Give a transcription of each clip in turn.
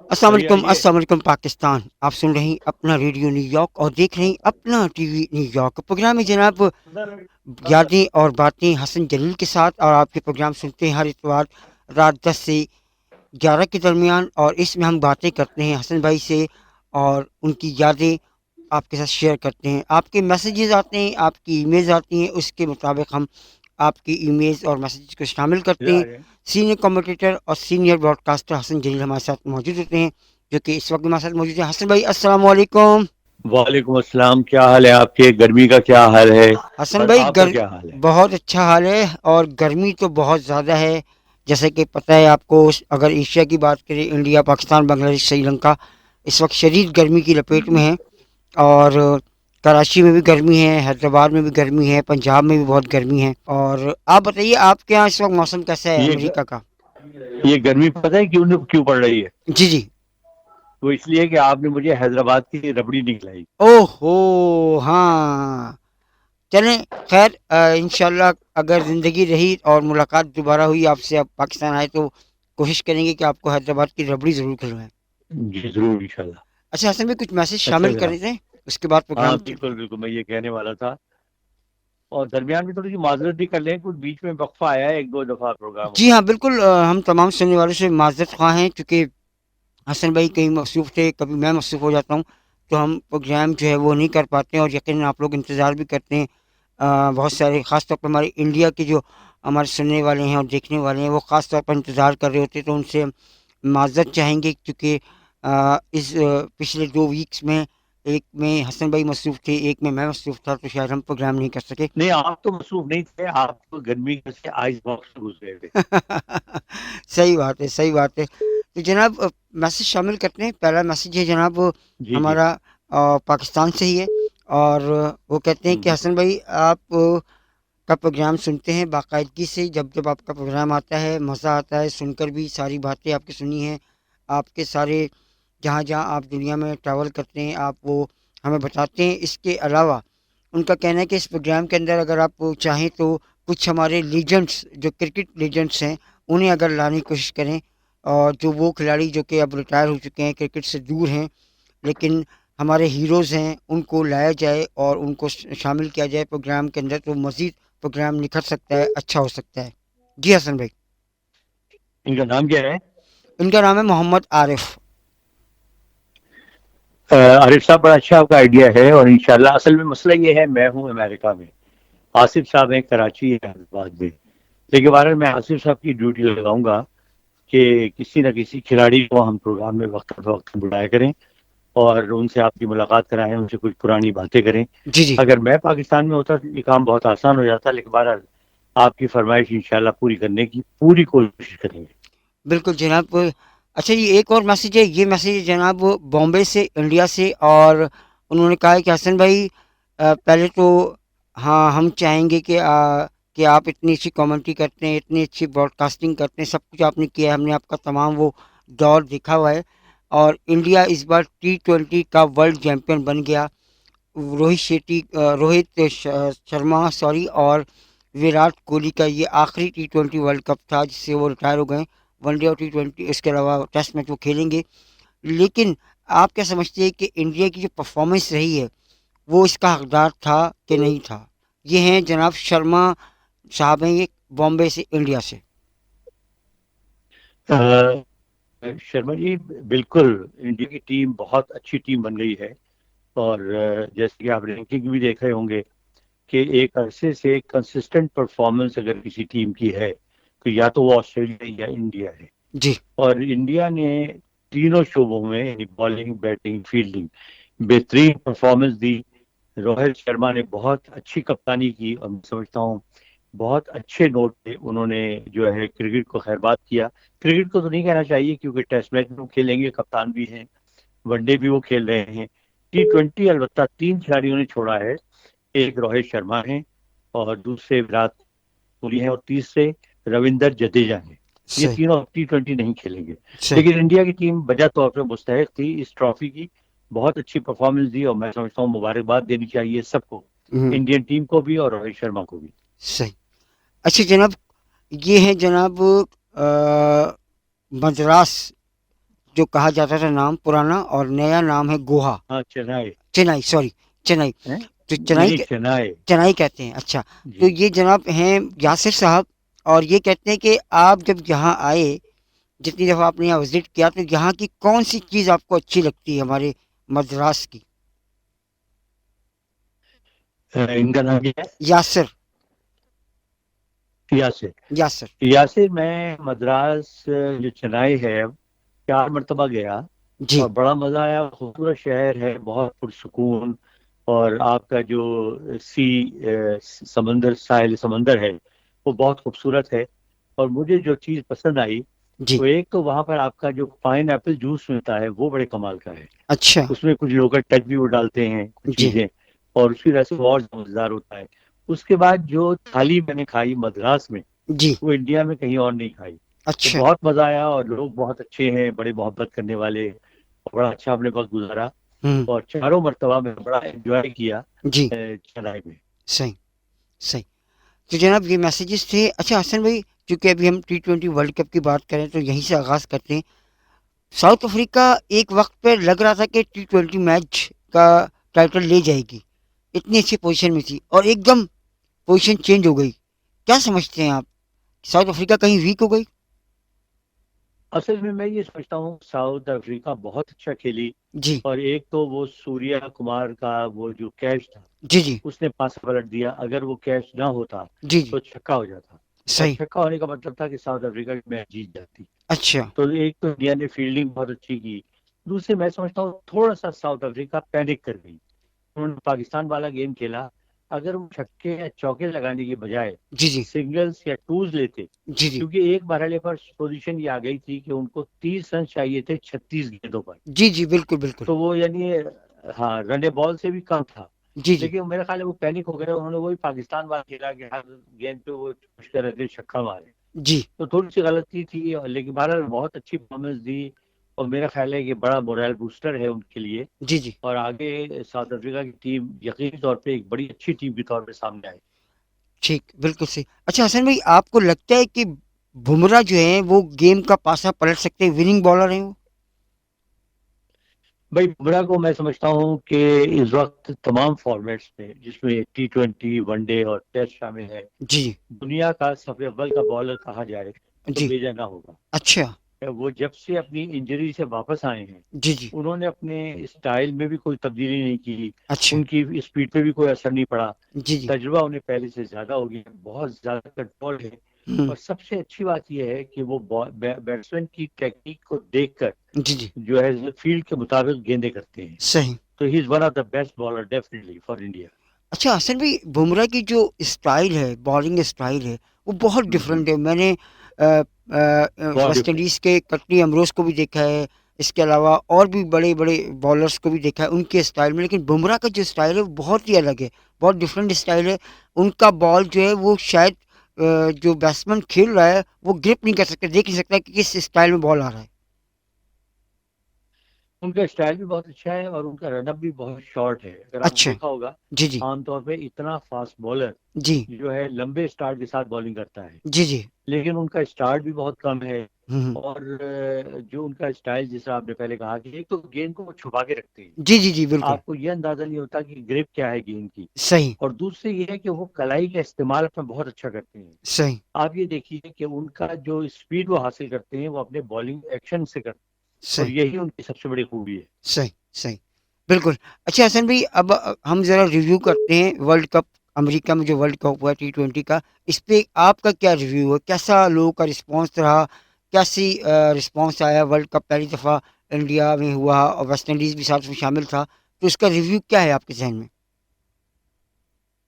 अस्सलाम अभी वालेकुम, आइए। अस्सलाम वालेकुम पाकिस्तान। आप सुन रहे हैं अपना रेडियो न्यूयॉर्क और देख रहे हैं अपना टीवी न्यूयॉर्क। प्रोग्राम में जनाब यादें और बातें हसन जलील के साथ, और आपके प्रोग्राम सुनते हैं हर इतवार रात 10 से 11 के दरमियान। और इसमें हम बातें करते हैं हसन भाई से और उनकी यादें आपके साथ शेयर करते हैं। आपके मैसेजेस आते हैं, आपकी ईमेल्स आती हैं, उसके मुताबिक हम आपकी ईमेल्स और मैसेजेस को शामिल करते हैं। सीनियर कमेंटेटर और सीनियर ब्रॉडकास्टर हसन जलील हमारे साथ मौजूद होते हैं, जो कि इस वक्त हमारे साथ मौजूद है। हसन भाई अस्सलाम वालेकुम। वालेकुम अस्सलाम। क्या हाल है आपके? गर्मी का क्या हाल है? हसन और भाई आपका क्या हाल है? बहुत अच्छा हाल है, और गर्मी तो बहुत ज़्यादा है। जैसे कि पता है आपको, अगर एशिया की बात करें, इंडिया, पाकिस्तान, बांग्लादेश, श्रीलंका इस वक्त शदीद गर्मी की लपेट में है। और कराची में भी गर्मी है, हैदराबाद में भी गर्मी है, पंजाब में भी बहुत गर्मी है। और आप बताइए, आपके यहाँ इस वक्त मौसम कैसा है ये अमेरिका का? ये गर्मी पता है क्यों क्यों पड़ रही है? जी जी। वो इसलिए कि आपने मुझे हैदराबाद की रबड़ी नहीं खिलाई। ओहो, हाँ। चलें, खैर इंशाल्लाह अगर ज़िंदगी रही और मुलाकात दोबारा हुई आपसे, आप पाकिस्तान आए तो कोशिश करेंगे कि आपको हैदराबाद की रबड़ी ज़रूर खिलवाएं। जी जरूर इंशाल्लाह। अच्छा हसन में कुछ मैसेज अच्छा शामिल कर जनाब। रहे थे, उसके बाद हाँ प्रोग्राम बिल्कुल बिल्कुल, मैं ये कहने वाला था। और दरमियान में थोड़ी सी माजरत भी कर लें, कुछ बीच में वक्फा आया है एक दो दफा प्रोग्रामों जी का। हाँ बिल्कुल, हम तमाम सुनने वालों से माजरत ख्वाह हैं, क्योंकि हसन भाई कहीं मसरूफ़ थे, कभी मैं मसरूफ़ हो जाता हूँ, तो हम प्रोग्राम जो है वो नहीं कर पाते हैं। और यकीनन आप लोग इंतज़ार भी करते हैं। बहुत सारे ख़ास तौर पर हमारे इंडिया के जो हमारे सुनने वाले हैं और देखने वाले हैं, वो ख़ास तौर पर इंतज़ार कर रहे होते हैं, तो उनसे हम माज़रत चाहेंगे, क्योंकि पिछले 2 वीक्स में, एक में हसन भाई मसरूफ़ थे, एक में मैं मसरूफ़ था, तो शायद हम प्रोग्राम नहीं कर सके। नहीं, आप तो मसरूफ नहीं थे, आप तो गर्मी से आइस बॉक्स में घुस गए थे। सही बात है, सही बात है। तो जनाब मैसेज शामिल करते हैं। पहला मैसेज है जनाब जी जी। हमारा पाकिस्तान से ही है। और वो कहते हैं कि हम्म। हसन भाई, आप का प्रोग्राम सुनते हैं बाकायदगी से। जब जब आपका प्रोग्राम आता है मज़ा आता है सुनकर भी, सारी बातें आपकी सुनी हैं, आपके सारे जहाँ जहाँ आप दुनिया में ट्रैवल करते हैं आप वो हमें बताते हैं। इसके अलावा उनका कहना है कि इस प्रोग्राम के अंदर अगर आप चाहें तो कुछ हमारे लीजेंड्स, जो क्रिकेट लीजेंड्स हैं, उन्हें अगर लाने की कोशिश करें। और जो वो खिलाड़ी जो कि अब रिटायर हो चुके हैं, क्रिकेट से दूर हैं, लेकिन हमारे हीरोज़ हैं, उनको लाया जाए और उनको शामिल किया जाए प्रोग्राम के अंदर, तो मज़ीद प्रोग्राम निखर सकता है, अच्छा हो सकता है। जी हसन भाई। इनका नाम क्या है? इनका नाम है मोहम्मद आरिफ। आरिफ साहब, बड़ा अच्छा आपका आइडिया है। और इंशाल्लाह, असल में मसला ये है, मैं हूँ अमेरिका में, आसिफ साहब हैं कराची हैदराबाद में। लेकिन बहरहाल मैं आसिफ साहब की ड्यूटी लगाऊंगा कि किसी न किसी खिलाड़ी को हम प्रोग्राम में वक्त वक्त बुलाया करें और उनसे आपकी मुलाकात कराएं, उनसे कुछ पुरानी बातें करें। जी जी। अगर मैं पाकिस्तान में होता तो ये काम बहुत आसान हो जाता, लेकिन बहरहाल आपकी फरमाइश इंशाल्लाह पूरी करने की पूरी कोशिश करेंगे। बिल्कुल जनाब। अच्छा, ये एक और मैसेज है, ये मैसेज है जनाब बॉम्बे से, इंडिया से। और उन्होंने कहा है कि हसन भाई, पहले तो हाँ, हम चाहेंगे कि आप इतनी अच्छी कमेंट्री करते हैं, इतनी अच्छी ब्रॉडकास्टिंग करते हैं, सब कुछ आपने किया है, हमने आपका तमाम वो दौर देखा हुआ है। और इंडिया इस बार T20 का वर्ल्ड चैंपियन बन गया। रोहित शर्मा सॉरी, और विराट कोहली का ये आखिरी T20 वर्ल्ड कप था जिससे वो रिटायर हो गए। वनडे और T20, इसके अलावा टेस्ट मैच वो खेलेंगे। लेकिन आप क्या समझते हैं कि इंडिया की जो परफॉर्मेंस रही है, वो इसका हकदार था कि नहीं था? ये हैं जनाब शर्मा साहब हैं, ये बॉम्बे से, इंडिया से। अ, शर्मा जी, बिल्कुल इंडिया की टीम बहुत अच्छी टीम बन गई है। और जैसे कि आप रैंकिंग भी देख रहे होंगे कि एक अरसे से कंसिस्टेंट परफॉर्मेंस अगर किसी टीम की है तो या तो वो ऑस्ट्रेलिया या इंडिया है। जी। और इंडिया ने तीनों शोबों में, यानी बॉलिंग, बैटिंग, फील्डिंग, बेहतरीन परफॉर्मेंस दी। रोहित शर्मा ने बहुत अच्छी कप्तानी की और मैं समझता हूँ बहुत अच्छे नोट पे उन्होंने जो है क्रिकेट को खैरबाद किया। क्रिकेट को तो नहीं कहना चाहिए क्योंकि टेस्ट मैच में वो खेलेंगे, कप्तान भी हैं, वनडे भी वो खेल रहे हैं। T20 अलबत्ता तीन खिलाड़ियों ने छोड़ा है। एक रोहित शर्मा है, और दूसरे विराट कोहली हैं, और तीसरे रविंद्र जडेजा हैं। ये सही। तीनों T20 नहीं खेलेंगे। सही। लेकिन इंडिया की टीम बजा तौर पर मुस्तहक थी इस ट्रॉफी की। बहुत अच्छी परफॉर्मेंस दी और मैं समझता हूँ मुबारकबाद देनी चाहिए सबको, हम्म। इंडियन टीम को भी और रोहित शर्मा को भी। सही। अच्छा जनाब, ये है जनाब मद्रास, जो कहा जाता था नाम पुराना, और नया नाम है गोहा। हाँ, चेन्नई चेन्नई, सॉरी, चेन्नई। है। तो नहीं, चेन्नई। चेन्नई कहते हैं, अच्छा। तो जी। ये जनाब हैं यासिर साहब, और ये कहते हैं कि आप जब यहाँ आए, जितनी दफ़ा आपने यहाँ विजिट किया, तो यहाँ की कौन सी चीज़ आपको अच्छी लगती है हमारे मद्रास की? इनका नाम क्या है? यासिर। यासिर। यासिर। यासिर, मैं मद्रास जो चेन्नई है 4 मरतबा गया जी। और बड़ा मजा आया। खूबसूरत शहर है, बहुत पुरसुकून। और आपका जो समंदर, साहिल समंदर है, वो बहुत खूबसूरत है। और मुझे जो चीज़ पसंद आई, जी। तो एक तो वहाँ पर आपका जो पाइन एप्पल जूस मिलता है वो बड़े कमाल का है। अच्छा। उसमें कुछ लोकल टच भी वो डालते हैं, कुछ जी। चीज़ें, और उसकी वजह से वो और मजेदार होता है। उसके बाद जो थाली मैंने खाई मद्रास में, जी। वो इंडिया में कहीं और नहीं खाई। तो अच्छा। बहुत मजा आया, और लोग बहुत अच्छे हैं, बड़े मोहब्बत करने वाले, और बड़ा अच्छा हमने वक्त गुजारा। हम्म। और 4 मरतबा में बड़ा एंजॉय किया जी। चेन्नई में। सही। सही। तो जनाब ये मैसेजेस थे। अच्छा हसन भाई, चूंकि अभी हम T20 वर्ल्ड कप की बात करें तो यहीं से आगाज़ करते हैं। साउथ अफ्रीका एक वक्त पे लग रहा था कि T20 मैच का टाइटल ले जाएगी, इतनी अच्छी पोजीशन में थी, और एकदम पोजीशन चेंज हो गई। क्या समझते हैं आप, साउथ अफ्रीका कहीं वीक हो गई? असल में मैं ये सोचता हूँ साउथ अफ्रीका बहुत अच्छा खेली। जी। और एक तो वो सूर्या कुमार का वो जो कैच था, जी। जी। उसने पासा पलट दिया। अगर वो कैच ना होता जी। जी। तो छक्का हो जाता, और सही। छक्का होने का मतलब था कि साउथ अफ्रीका की मैच जीत जाती। अच्छा। तो एक तो इंडिया ने फील्डिंग बहुत अच्छी की। दूसरे मैं समझता हूँ थोड़ा सा साउथ अफ्रीका पैनिक कर गई। उन्होंने पाकिस्तान वाला गेम खेला। अगर वो छक्के या चौके लगाने की बजाय जी। जी। सिंगल्स या टूज लेते, जी। जी। क्योंकि एक मरहले पर पोजीशन ये आ गई थी कि उनको 30 रन चाहिए थे 36 गेंदों पर। जी। जी बिल्कुल बिल्कुल। तो वो यानी हाँ, रन बॉल से भी कम था। जी। जी। लेकिन मेरा ख्याल है वो पैनिक हो गए। उन्होंने वही पाकिस्तान वाला खेला कि हर गेंद पे वो कोशिश कर रहे थे छक्का मारे। जी। तो थोड़ी सी गलती थी, लेकिन भारत बहुत अच्छी परफॉर्मेंस दी। और मेरा ख्याल है कि बड़ा मोरल बूस्टर है उनके लिए। जी। जी। और आगे साउथ अफ्रीका की टीम यकीनी तौर पे एक बड़ी अच्छी टीम के तौर पे सामने आई। ठीक, बिल्कुल सही। अच्छा हसन भाई, आपको लगता है कि बुमराह जो है वो गेम का पासा पलट सकते हैं, विनिंग बॉलर हैं वो? भाई, बुमराह को मैं समझता हूँ कि इस वक्त तमाम फॉर्मेट्स में, जिसमें T20, वनडे और टेस्ट शामिल है, जी। दुनिया का सबसे अव्वल का बॉलर कहा जाए तो जी। बेजा ना होगा। अच्छा। वो जब से अपनी इंजरी से वापस आए हैं, जी। जी। उन्होंने अपने स्टाइल में भी कोई तब्दीली नहीं की। अच्छा। उनकी स्पीड पे भी कोई असर नहीं पड़ा। जी। जी। तजुर्बा उन्हें पहले से ज्यादा हो गया, बहुत ज्यादा कंट्रोल है। हुँ। और सबसे अच्छी बात यह है कि वो बैट्समैन की टेक्निक को देखकर जी। जी। जो है फील्ड के मुताबिक गेंदें करते हैं। सही। तो he is one of the best bowler definitely for India. अच्छा हसन भाई, बुमराह की जो स्टाइल है, बॉलिंग स्टाइल है, वो बहुत डिफरेंट है। मैंने बहुत वेस्ट डिफरेंट। इंडीज़ के कटनी अमरोज़ को भी देखा है, इसके अलावा और भी बड़े-बड़े बॉलर्स को भी देखा है उनके स्टाइल में, लेकिन बुमराह का जो स्टाइल है वो बहुत ही अलग है, बहुत डिफरेंट स्टाइल है। उनका बॉल जो है वो शायद जो बैट्समैन खेल रहा है वो ग्रिप नहीं कर सकता, देख नहीं सकता कि किस स्टाइल में बॉल आ रहा है। उनका स्टाइल भी बहुत अच्छा है, और उनका रनअप भी बहुत शॉर्ट है। अगर आपने अच्छा। देखा होगा, जी। जी। आमतौर पे इतना फास्ट बॉलर जी। जो है लंबे स्टार्ट के साथ बॉलिंग करता है, जी। जी। लेकिन उनका स्टार्ट भी बहुत कम है। हुँ, हुँ। और जो उनका स्टाइल, जैसा आपने पहले कहा, कि एक तो गेंद को वो छुपा के रखते हैं, जी। जी। जी बिल्कुल। आपको ये अंदाजा नहीं होता कि ग्रिप क्या है गेंद की। सही। और दूसरी ये है कि वो कलाई का इस्तेमाल अपना बहुत अच्छा करते हैं। सही। आप ये देखिए कि उनका जो स्पीड वो हासिल करते हैं, वो अपने बॉलिंग एक्शन से करते हैं, और सही। यही उनकी सबसे बड़ी खूबी है। सही। सही। बिल्कुल। अच्छा हसन भाई, अब हम ज़रा रिव्यू करते हैं वर्ल्ड कप, अमेरिका में जो वर्ल्ड कप हुआ T20 का, इस पे आपका क्या रिव्यू है? कैसा लोगों का रिस्पॉन्स रहा? कैसी रिस्पॉन्स आया? वर्ल्ड कप पहली दफ़ा इंडिया में हुआ और वेस्ट इंडीज़ भी साथ में शामिल था, तो इसका रिव्यू क्या है आपके ज़हन में?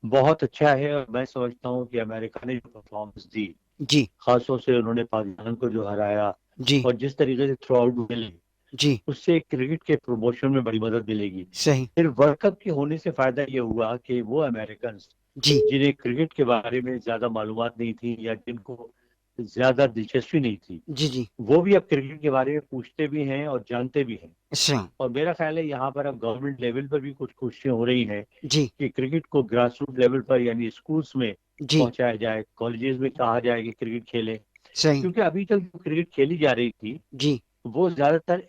बहुत अच्छा है, और मैं समझता हूँ कि अमेरिका ने जो परफॉर्मेंस दी, जी। खासतौर से उन्होंने पाकिस्तान को जो हराया, जी। और जिस तरीके से थ्रू आउट मिले, जी। उससे क्रिकेट के प्रमोशन में बड़ी मदद मिलेगी। सही। फिर वर्ल्ड कप के होने से फायदा ये हुआ कि वो अमेरिकन जी। जिन्हें क्रिकेट के बारे में ज्यादा मालूमात नहीं थी, या जिनको ज्यादा दिलचस्पी नहीं थी, जी। जी। वो भी अब क्रिकेट के बारे में पूछते भी हैं और जानते भी हैं। अच्छा। और मेरा ख्याल है यहाँ पर अब गवर्नमेंट लेवल पर भी कुछ कोशिशें हो रही हैं जी। कि क्रिकेट को ग्रास रूट लेवल पर, यानी स्कूल्स में जी। पहुंचाया जाए, कॉलेजेस में कहा जाए कि क्रिकेट खेलें। सही। क्योंकि अभी तक जो क्रिकेट खेली जा रही थी, जी। वो ज्यादातर